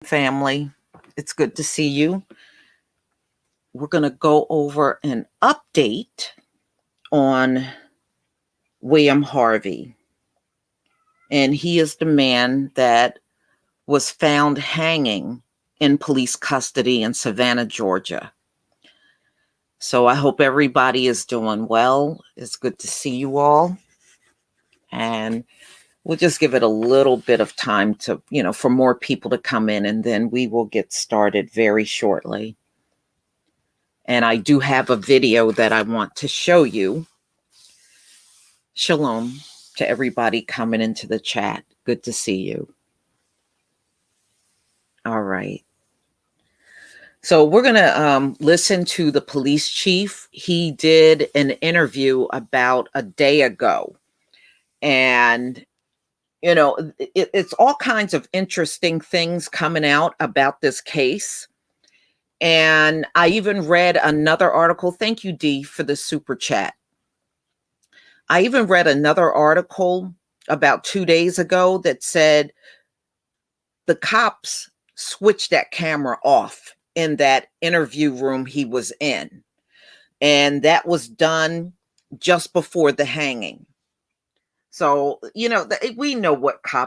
Family, it's good to see you. We're going to go over an update on William Harvey. And he is the man that was found hanging in police custody in Savannah, Georgia. So I hope everybody is doing well. It's good to see you all. And we'll just give it a little bit of time to, for more people to come in, and then we will get started very shortly. And I do have a video that I want to show you. Shalom to everybody coming into the chat. Good to see you. All right. So we're going to listen to the police chief. He did an interview about a day ago. And, it's all kinds of interesting things coming out about this case. And I even read another article. Thank you, Dee, for the super chat. I even read another article about 2 days ago that said the cops switched that camera off in that interview room he was in. And that was done just before the hanging. So, we know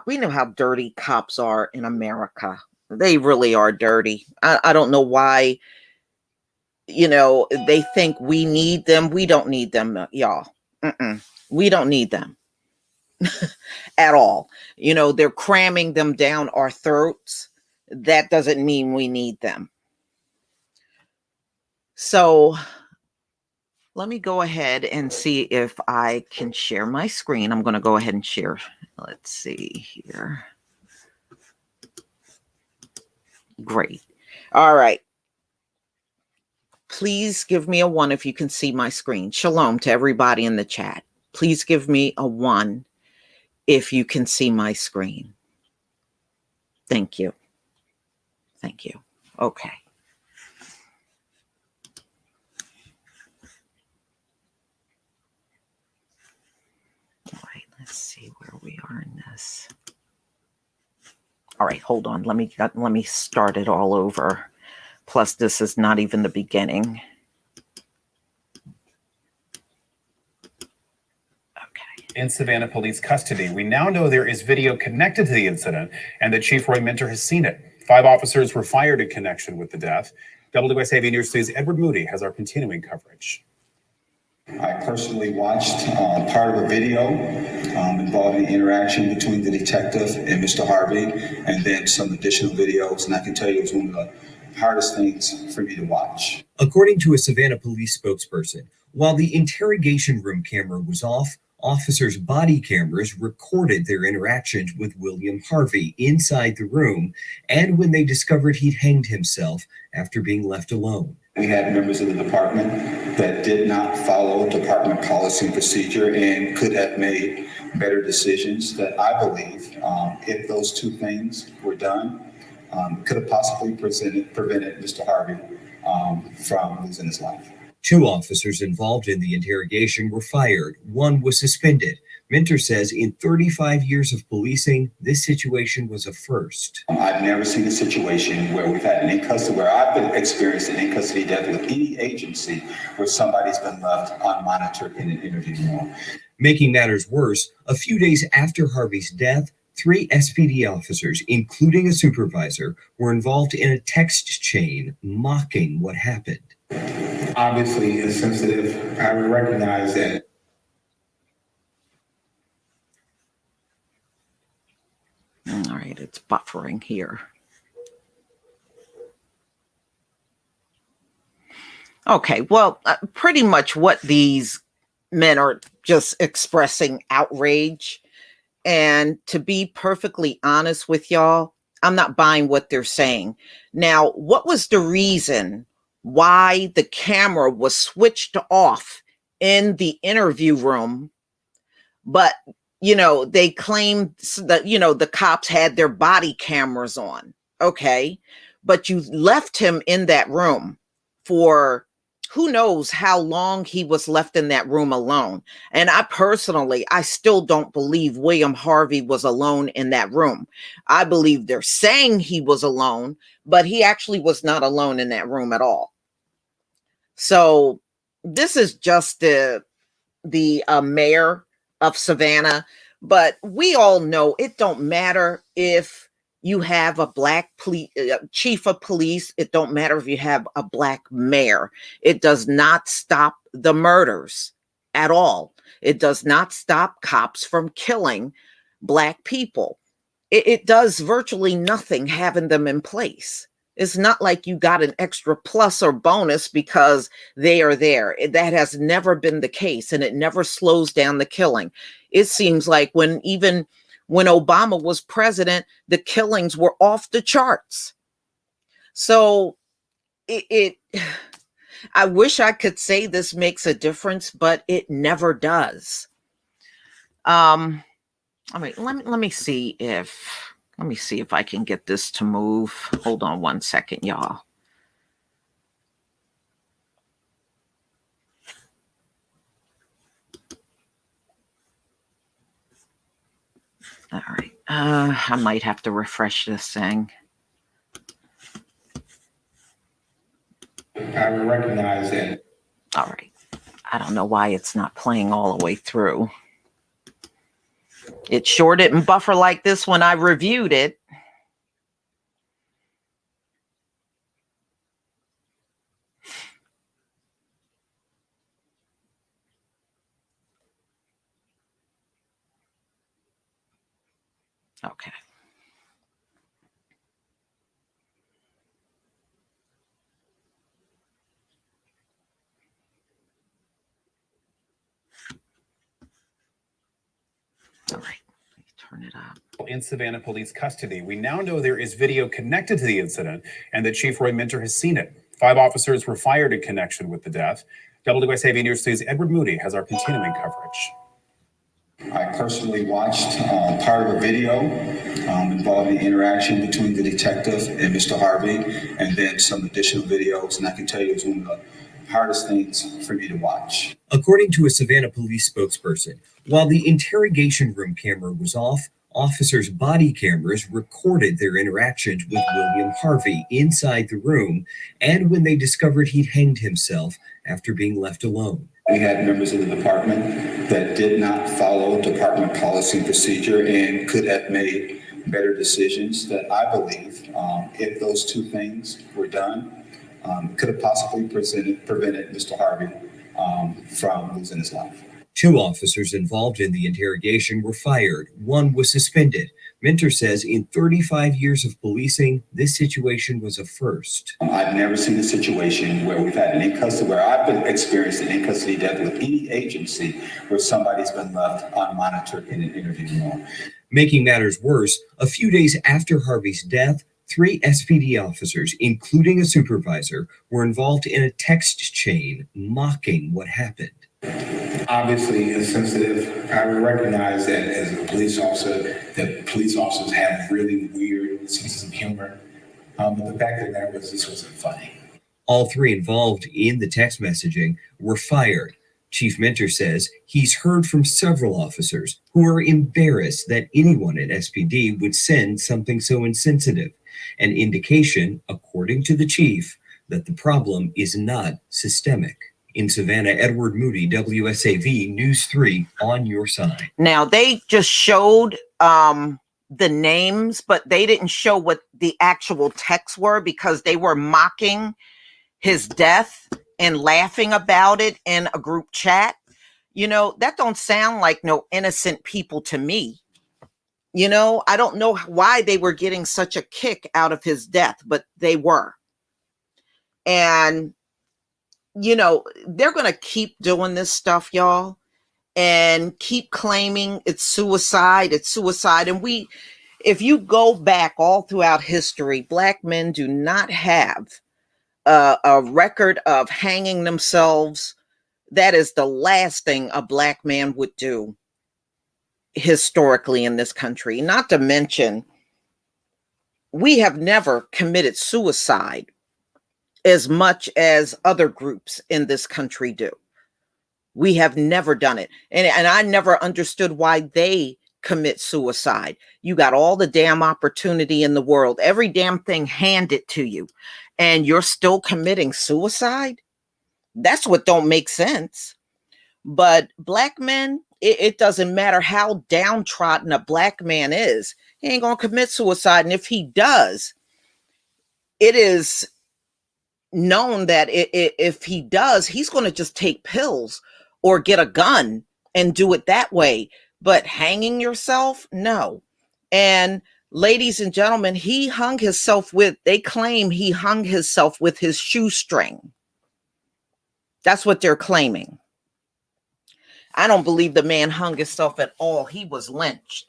we know how dirty cops are in America. They really are dirty. I don't know why, they think we need them. We don't need them, y'all. We don't need them at all. They're cramming them down our throats. That doesn't mean we need them. So let me go ahead and see if I can share my screen. I'm going to go ahead and share. Let's see here. Great. All right. Please give me a 1 if you can see my screen. Shalom to everybody in the chat. Please give me a 1 if you can see my screen. Thank you. Thank you. Okay. All right, let's see where we are in this. All right, hold on. Let me start it all over. Plus, this is not even the beginning. In Savannah Police custody. We now know there is video connected to the incident and that Chief Roy Minter has seen it. 5 officers were fired in connection with the death. WSAV News 2's Edward Moody has our continuing coverage. I personally watched part of a video involving the interaction between the detective and Mr. Harvey, and then some additional videos, and I can tell you it was one of the hardest things for me to watch. According to a Savannah Police spokesperson, while the interrogation room camera was off, officers' body cameras recorded their interactions with William Harvey inside the room and when they discovered he'd hanged himself after being left alone. We had members of the department that did not follow department policy and procedure and could have made better decisions that I believe, if those 2 things were done, could have possibly prevented Mr. Harvey from losing his life. 2 officers involved in the interrogation were fired. 1 was suspended. Minter says in 35 years of policing, this situation was a first. I've never seen a situation where we've had an in-custody, where I've been experienced an in-custody death with any agency where somebody's been left unmonitored in an interview room. Making matters worse, a few days after Harvey's death, 3 SPD officers, including a supervisor, were involved in a text chain mocking what happened. Obviously, it's sensitive. I would recognize that. All right, it's buffering here. Okay, well, pretty much what these men are just expressing outrage. And to be perfectly honest with y'all, I'm not buying what they're saying. Now, what was the reason why the camera was switched off in the interview room? But, they claimed that, the cops had their body cameras on. Okay. But you left him in that room for who knows how long he was left in that room alone. And I still don't believe William Harvey was alone in that room. I believe they're saying he was alone, but he actually was not alone in that room at all. So this is just the mayor of Savannah, but we all know it don't matter if you have a black chief of police. It don't matter if you have a black mayor. It does not stop the murders at all. It does not stop cops from killing black people. It does virtually nothing having them in place. It's not like you got an extra plus or bonus because they are there. That has never been the case, and it never slows down the killing. It seems like when Obama was president, the killings were off the charts. So I wish I could say this makes a difference, but it never does. All right, let me see if I can get this to move. Hold on one second, y'all. All right. I might have to refresh this thing. I will recognize that. All right. I don't know why it's not playing all the way through. It sure didn't buffer like this when I reviewed it. Okay. All right. Turn it up. In Savannah Police custody, we now know there is video connected to the incident and that Chief Roy Minter has seen it. 5 officers were fired in connection with the death. WSAV News 2's Edward Moody has our continuing coverage. I personally watched part of a video involving the interaction between the detective and Mr. Harvey, and then some additional videos, and I can tell you it's one of the hardest things for me to watch. According to a Savannah Police spokesperson, while the interrogation room camera was off, officers' body cameras recorded their interactions with William Harvey inside the room and when they discovered he'd hanged himself after being left alone. We had members of the department that did not follow department policy and procedure and could have made better decisions that I believe, if those two things were done, could have possibly prevented Mr. Harvey from losing his life. 2 officers involved in the interrogation were fired. 1 was suspended. Minter says in 35 years of policing, this situation was a first. I've never seen a situation where we've had an in-custody, where I've been experiencing an in-custody death with any agency where somebody's been left unmonitored in an interview room. Making matters worse, a few days after Harvey's death, 3 SPD officers, including a supervisor, were involved in a text chain mocking what happened. Obviously, it's sensitive. I recognize that as a police officer, that police officers have really weird senses of humor. But the fact of the matter was, this wasn't funny. All 3 involved in the text messaging were fired. Chief Minter says he's heard from several officers who are embarrassed that anyone at SPD would send something so insensitive, an indication, according to the chief, that the problem is not systemic. In Savannah, Edward Moody, WSAV News 3, on your side. Now, they just showed the names, but they didn't show what the actual texts were because they were mocking his death and laughing about it in a group chat. You know, that don't sound like no innocent people to me. You know, I don't know why they were getting such a kick out of his death, but they were. And you know, they're going to keep doing this stuff, y'all, and keep claiming it's suicide. It's suicide. And if you go back all throughout history, Black men do not have a record of hanging themselves. That is the last thing a Black man would do historically in this country. Not to mention, we have never committed suicide as much as other groups in this country do. We have never done it. And I never understood why they commit suicide. You got all the damn opportunity in the world, every damn thing handed to you, and you're still committing suicide? That's what don't make sense. But black men, it doesn't matter how downtrodden a black man is, he ain't gonna commit suicide. And if he does, it is known that if he does, he's going to just take pills or get a gun and do it that way. But hanging yourself, no. And ladies and gentlemen, they claim he hung himself with his shoestring. That's what they're claiming. I don't believe the man hung himself at all. He was lynched.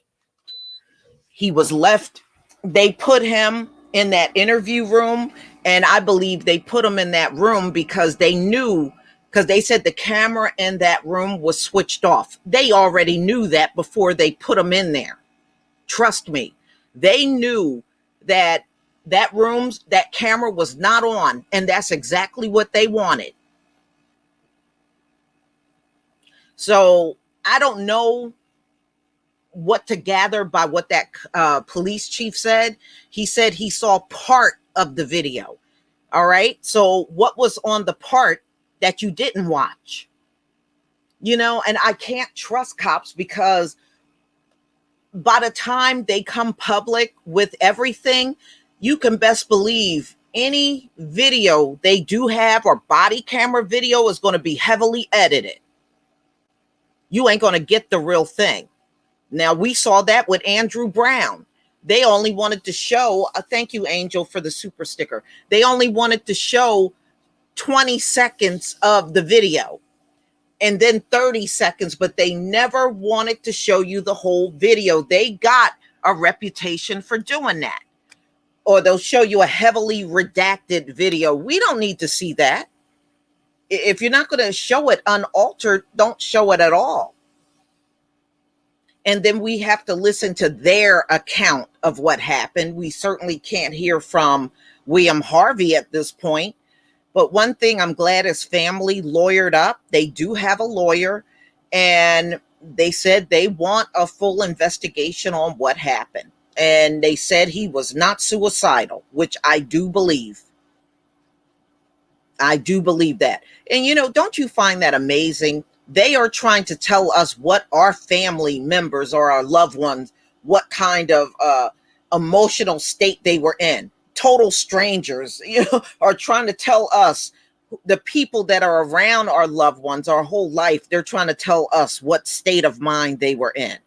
He was left. They put him in that interview room, and I believe they put him in that room because they knew, because they said the camera in that room was switched off. They already knew that before they put him in there. Trust me. They knew that that camera was not on, and that's exactly what they wanted. So I don't know what to gather by what that police chief said. He said he saw part of the video. All right. So what was on the part that you didn't watch? You know, and I can't trust cops, because by the time they come public with everything, you can best believe any video they do have or body camera video is going to be heavily edited. You ain't going to get the real thing. Now, we saw that with Andrew Brown. They only wanted to show, thank you, Angel, for the super sticker. They only wanted to show 20 seconds of the video and then 30 seconds, but they never wanted to show you the whole video. They got a reputation for doing that. Or they'll show you a heavily redacted video. We don't need to see that. If you're not going to show it unaltered, don't show it at all. And then we have to listen to their account of what happened. We certainly can't hear from William Harvey at this point. But one thing, I'm glad his family lawyered up. They do have a lawyer, and they said they want a full investigation on what happened. And they said he was not suicidal, which I do believe. I do believe that. And, you know, don't you find that amazing? They are trying to tell us what our family members or our loved ones, what kind of emotional state they were in. Total strangers, you know, are trying to tell us, the people that are around our loved ones our whole life, they're trying to tell us what state of mind they were in.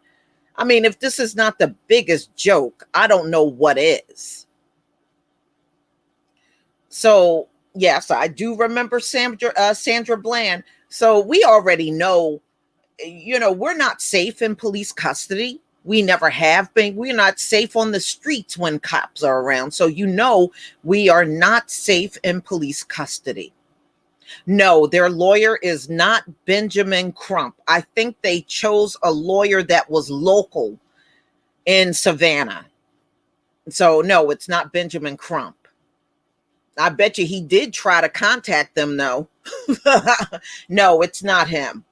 I mean, if this is not the biggest joke, I don't know what is. So, yes, I do remember Sandra Bland. So we already know, you know, we're not safe in police custody. We never have been. We're not safe on the streets when cops are around. So, you know, we are not safe in police custody. No, their lawyer is not Benjamin Crump. I think they chose a lawyer that was local in Savannah. So, no, it's not Benjamin Crump. I bet you he did try to contact them, though. No, it's not him.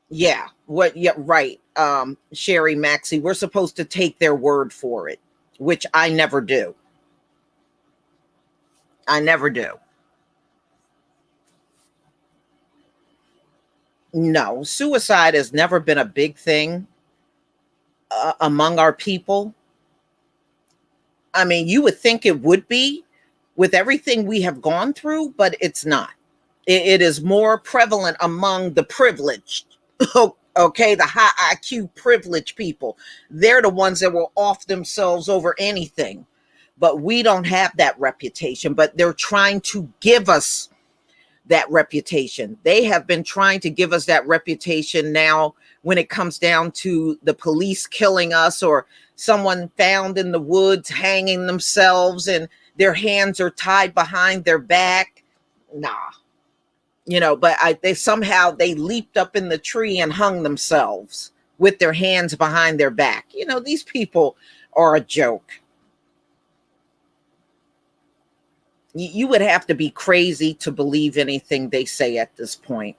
Yeah, right. Sherry Maxey, we're supposed to take their word for it, which I never do. I never do. No, suicide has never been a big thing among our people. I mean, you would think it would be with everything we have gone through, but it's not. It is more prevalent among the privileged. Okay, the high IQ privileged people. They're the ones that will off themselves over anything. But we don't have that reputation, but they're trying to give us that reputation. They have been trying to give us that reputation now when it comes down to the police killing us, or someone found in the woods hanging themselves and their hands are tied behind their back. Nah. You know, but they somehow leaped up in the tree and hung themselves with their hands behind their back. You know, these people are a joke. You would have to be crazy to believe anything they say at this point.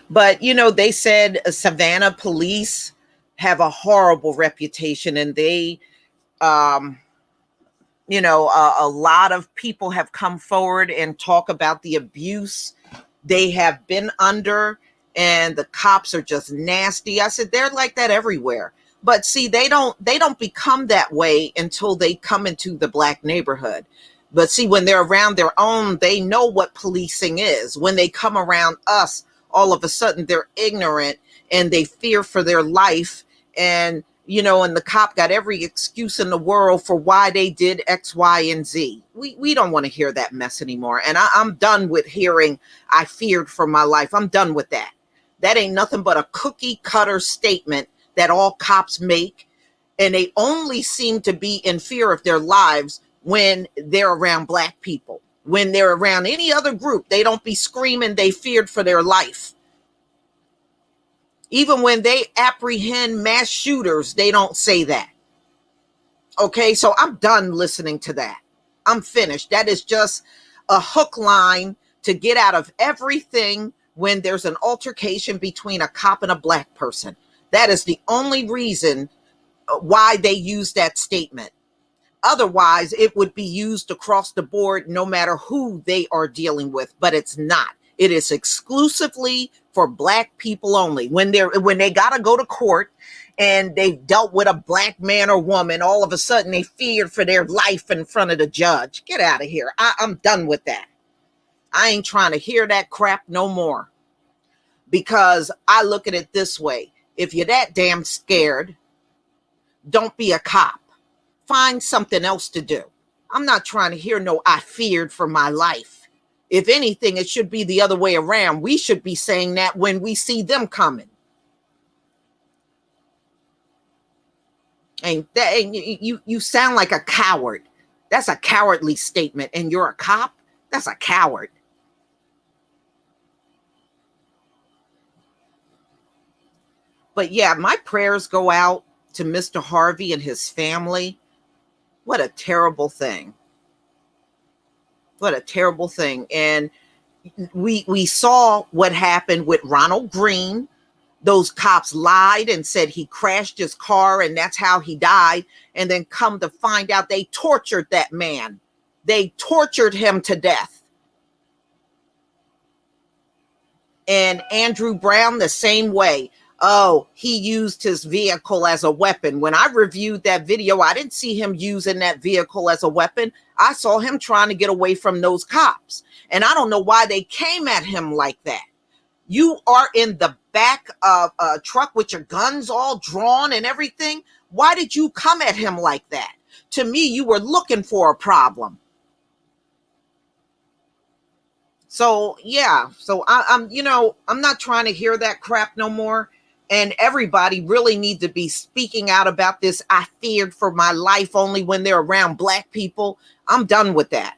But they said Savannah police have a horrible reputation, and they um a lot of people have come forward and talk about the abuse they have been under, and the cops are just nasty. I said they're like that everywhere. But see, they don't become that way until they come into the Black neighborhood. But see, when they're around their own, they know what policing is. When they come around us, all of a sudden they're ignorant and they fear for their life. And the cop got every excuse in the world for why they did X, Y, and Z. We don't want to hear that mess anymore. And I'm done with hearing I feared for my life. I'm done with that. That ain't nothing but a cookie cutter statement that all cops make. And they only seem to be in fear of their lives when they're around Black people. When they're around any other group, they don't be screaming they feared for their life. Even when they apprehend mass shooters, they don't say that. Okay, so I'm done listening to that. I'm finished. That is just a hook line to get out of everything when there's an altercation between a cop and a Black person. That is the only reason why they use that statement. Otherwise, it would be used across the board no matter who they are dealing with, but it's not. It is exclusively for Black people only. When they got to go to court and they've dealt with a Black man or woman, all of a sudden they feared for their life in front of the judge. Get out of here. I'm done with that. I ain't trying to hear that crap no more. Because I look at it this way. If you're that damn scared, don't be a cop. Find something else to do. I'm not trying to hear no I feared for my life. If anything, it should be the other way around. We should be saying that when we see them coming. And you sound like a coward. That's a cowardly statement. And you're a cop? That's a coward. But yeah, my prayers go out to Mr. Harvey and his family. What a terrible thing. What a terrible thing. And we saw what happened with Ronald Green. Those cops lied and said he crashed his car and that's how he died. And then come to find out they tortured that man. They tortured him to death. And Andrew Brown, the same way. Oh, he used his vehicle as a weapon. When I reviewed that video, I didn't see him using that vehicle as a weapon. I saw him trying to get away from those cops. And I don't know why they came at him like that. You are in the back of a truck with your guns all drawn and everything. Why did you come at him like that? To me, you were looking for a problem. So yeah, I'm not trying to hear that crap no more. And everybody really needs to be speaking out about this. I feared for my life only when they're around Black people. I'm done with that.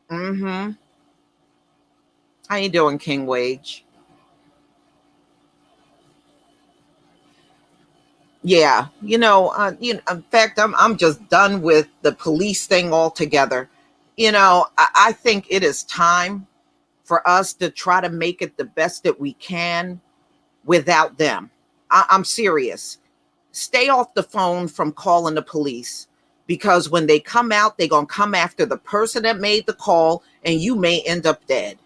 Mm-hmm. How you doing, King Wage? Yeah, in fact, I'm just done with the police thing altogether. I think it is time for us to try to make it the best that we can without them. I'm serious. Stay off the phone from calling the police, because when they come out, they're going to come after the person that made the call and you may end up dead.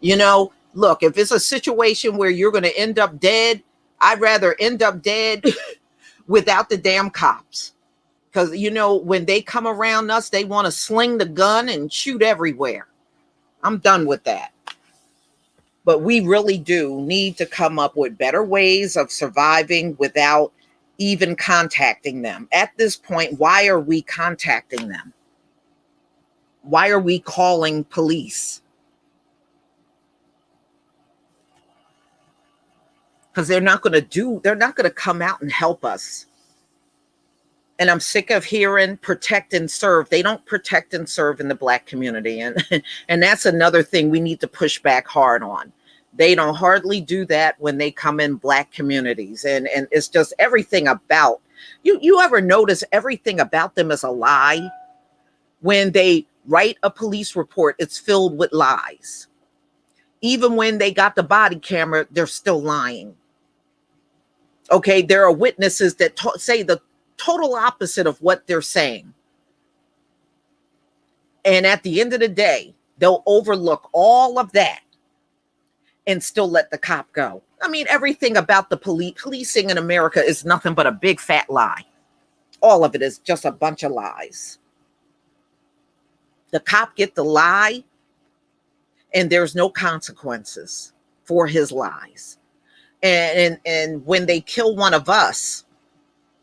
Look, if it's a situation where you're going to end up dead, I'd rather end up dead without the damn cops. Because, when they come around us, they want to sling the gun and shoot everywhere. I'm done with that. But we really do need to come up with better ways of surviving without even contacting them. At this point, why are we contacting them? Why are we calling police? Because they're not going to come out and help us. And I'm sick of hearing protect and serve. They don't protect and serve in the Black community. And that's another thing we need to push back hard on. They don't hardly do that when they come in Black communities. And it's just everything about you ever notice everything about them is a lie? When they write a police report, it's filled with lies. Even when they got the body camera, they're still lying. Okay, there are witnesses that say the total opposite of what they're saying. And at the end of the day, they'll overlook all of that and still let the cop go. I mean, everything about the policing in America is nothing but a big fat lie. All of it is just a bunch of lies. The cop get the lie, and there's no consequences for his lies. And when they kill one of us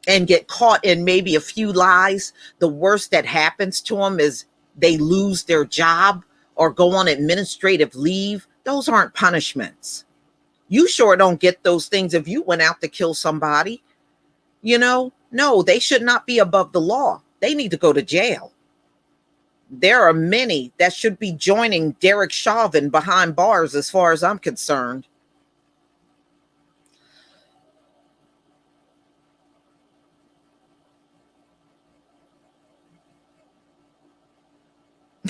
and get caught in maybe a few lies, the worst that happens to them is they lose their job or go on administrative leave. Those aren't punishments. You sure don't get those things if you went out to kill somebody. You know, no, they should not be above the law. They need to go to jail. There are many that should be joining Derek Chauvin behind bars as far as I'm concerned.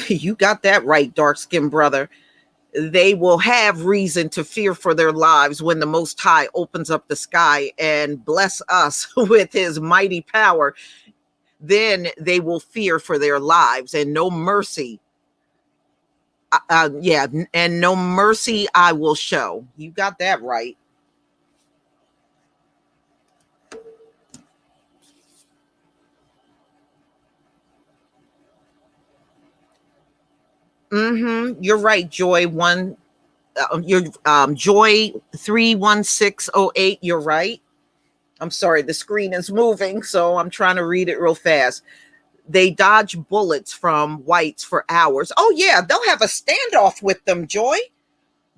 You got that right, dark-skinned brother. They will have reason to fear for their lives when the Most High opens up the sky and bless us with his mighty power. Then they will fear for their lives, and no mercy. And no mercy I will show. You got that right. You're right, Joy. Joy 31608. You're right. I'm sorry, the screen is moving, so I'm trying to read it real fast. They dodge bullets from whites for hours. Oh, yeah, they'll have a standoff with them, Joy.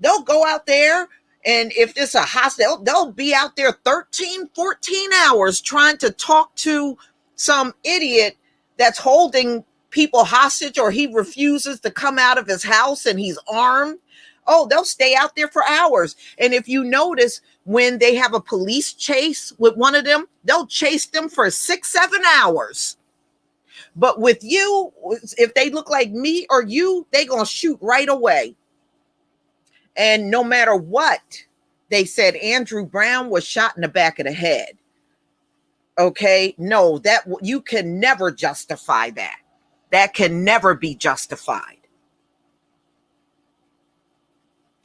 They'll go out there, and if it's a hostile, they'll be out there 13, 14 hours trying to talk to some idiot that's holding people hostage, or he refuses to come out of his house and he's armed. Oh, they'll stay out there for hours. And if you notice, when they have a police chase with one of them, they'll chase them for 6-7 hours. But with you, if they look like me or you, they're going to shoot right away. And no matter what, they said Andrew Brown was shot in the back of the head. Okay, no, that you can never justify that. That can never be justified.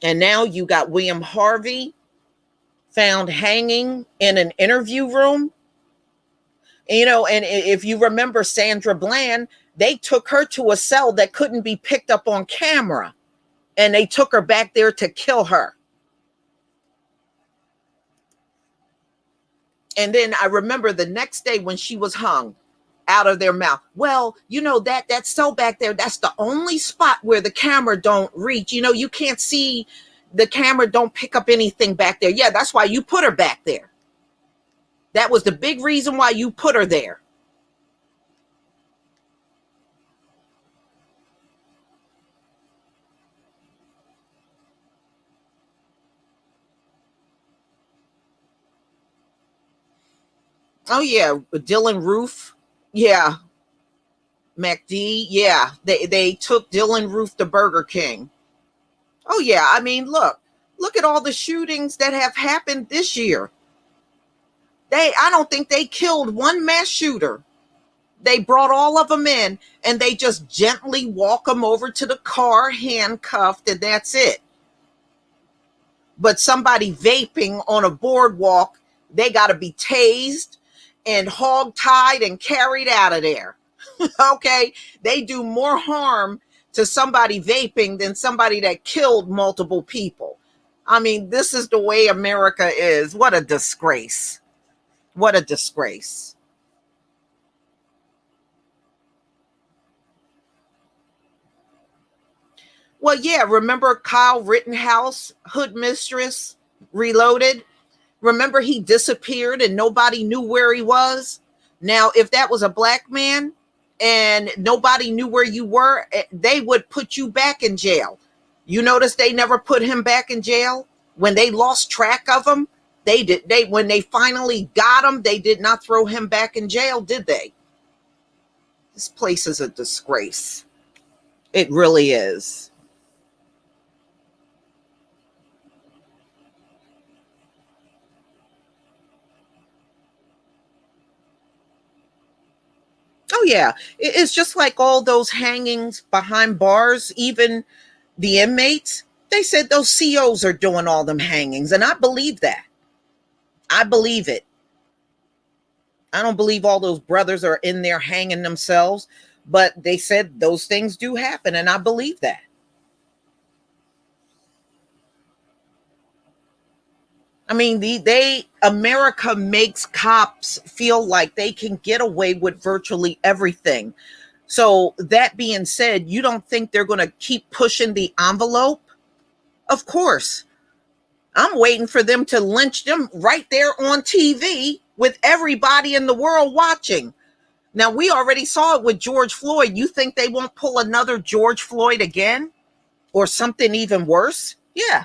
And now you got William Harvey found hanging in an interview room. You know, and if you remember Sandra Bland, they took her to a cell that couldn't be picked up on camera. And they took her back there to kill her. And then I remember the next day when she was hung out of their mouth. Well, you know, that cell back there, that's the only spot where the camera don't reach. You know, you can't see, the camera don't pick up anything back there. Yeah, that's why you put her back there. That was the big reason why you put her there. Oh, yeah, Dylan Roof. Yeah. MacD. Yeah, they took Dylan Roof to Burger King. Oh, yeah, I mean, look at all the shootings that have happened this year. I don't think they killed one mass shooter. They brought all of them in, and they just gently walk them over to the car, handcuffed, and that's it. But somebody vaping on a boardwalk, they got to be tased and hog-tied and carried out of there. Okay? They do more harm to somebody vaping than somebody that killed multiple people. I mean, this is the way America is. What a disgrace. What a disgrace. Well, yeah, remember Kyle Rittenhouse, Hood Mistress, Reloaded? Remember he disappeared and nobody knew where he was? Now, if that was a black man and nobody knew where you were, they would put you back in jail. You notice they never put him back in jail when they lost track of him. When they finally got him, they did not throw him back in jail, did they? This place is a disgrace. It really is. Oh yeah, it's just like all those hangings behind bars, even the inmates, they said those COs are doing all them hangings, and I believe that. I believe it. I don't believe all those brothers are in there hanging themselves, but they said those things do happen, and I believe that. I mean, America makes cops feel like they can get away with virtually everything. So that being said, you don't think they're going to keep pushing the envelope? Of course. I'm waiting for them to lynch them right there on TV with everybody in the world watching. Now, we already saw it with George Floyd. You think they won't pull another George Floyd again? Or something even worse? Yeah,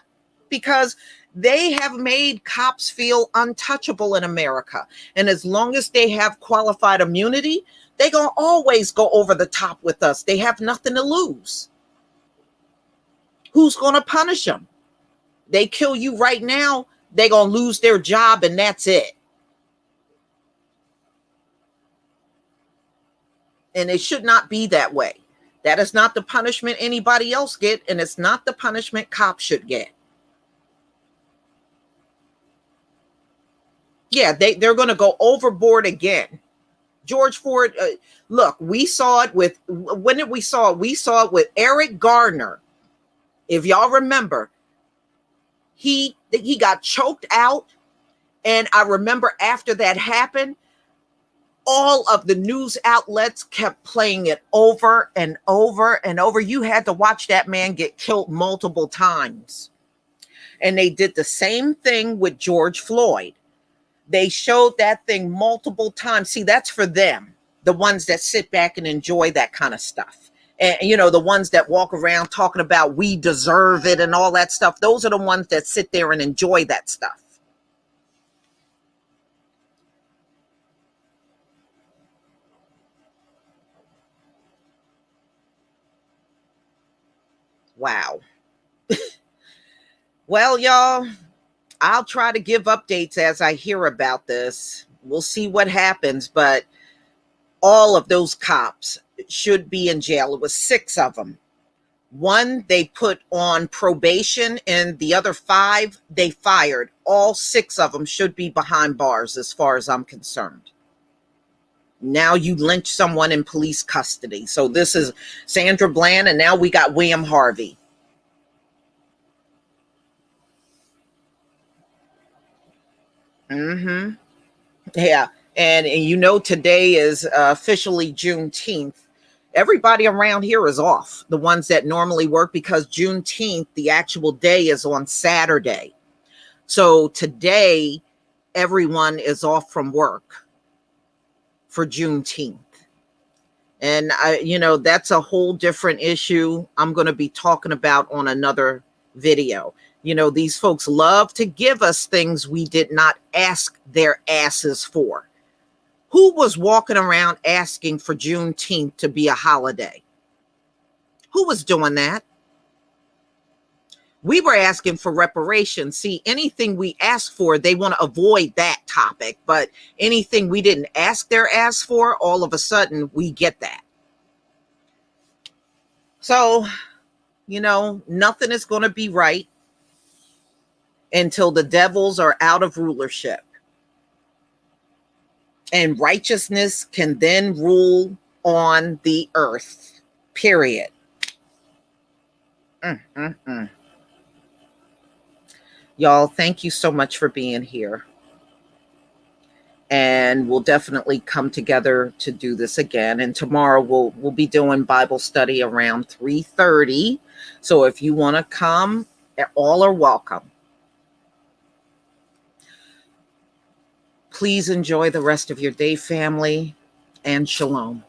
because they have made cops feel untouchable in America. And as long as they have qualified immunity, they're going to always go over the top with us. They have nothing to lose. Who's going to punish them? They kill you right now, they're going to lose their job, and that's it. And it should not be that way. That is not the punishment anybody else get, and it's not the punishment cops should get. Yeah, they're going to go overboard again. George Floyd, look, we saw it with, when did we saw it? We saw it with Eric Garner. If y'all remember, he got choked out. And I remember after that happened, all of the news outlets kept playing it over and over and over. You had to watch that man get killed multiple times. And they did the same thing with George Floyd. They showed that thing multiple times. See, that's for them, the ones that sit back and enjoy that kind of stuff. And, you know, the ones that walk around talking about we deserve it and all that stuff. Those are the ones that sit there and enjoy that stuff. Wow. Well, y'all, I'll try to give updates as I hear about this. We'll see what happens, but all of those cops should be in jail. It was 6 of them. 1 they put on probation, and the other 5 they fired. All 6 of them should be behind bars as far as I'm concerned. Now you lynch someone in police custody. So this is Sandra Bland, and now we got William Harvey. Yeah. And you know, today is officially Juneteenth. Everybody around here is off. The ones that normally work, because Juneteenth, the actual day, is on Saturday. So today, everyone is off from work for Juneteenth. And that's a whole different issue I'm going to be talking about on another video. These folks love to give us things we did not ask their asses for. Who was walking around asking for Juneteenth to be a holiday? Who was doing that? We were asking for reparations. See, anything we ask for, they want to avoid that topic. But anything we didn't ask their ass for, all of a sudden, we get that. So, nothing is going to be right until the devils are out of rulership. And righteousness can then rule on the earth. Period. Y'all, thank you so much for being here. And we'll definitely come together to do this again. And tomorrow we'll be doing Bible study around 3:30. So if you want to come, all are welcome. Please enjoy the rest of your day, family, and shalom.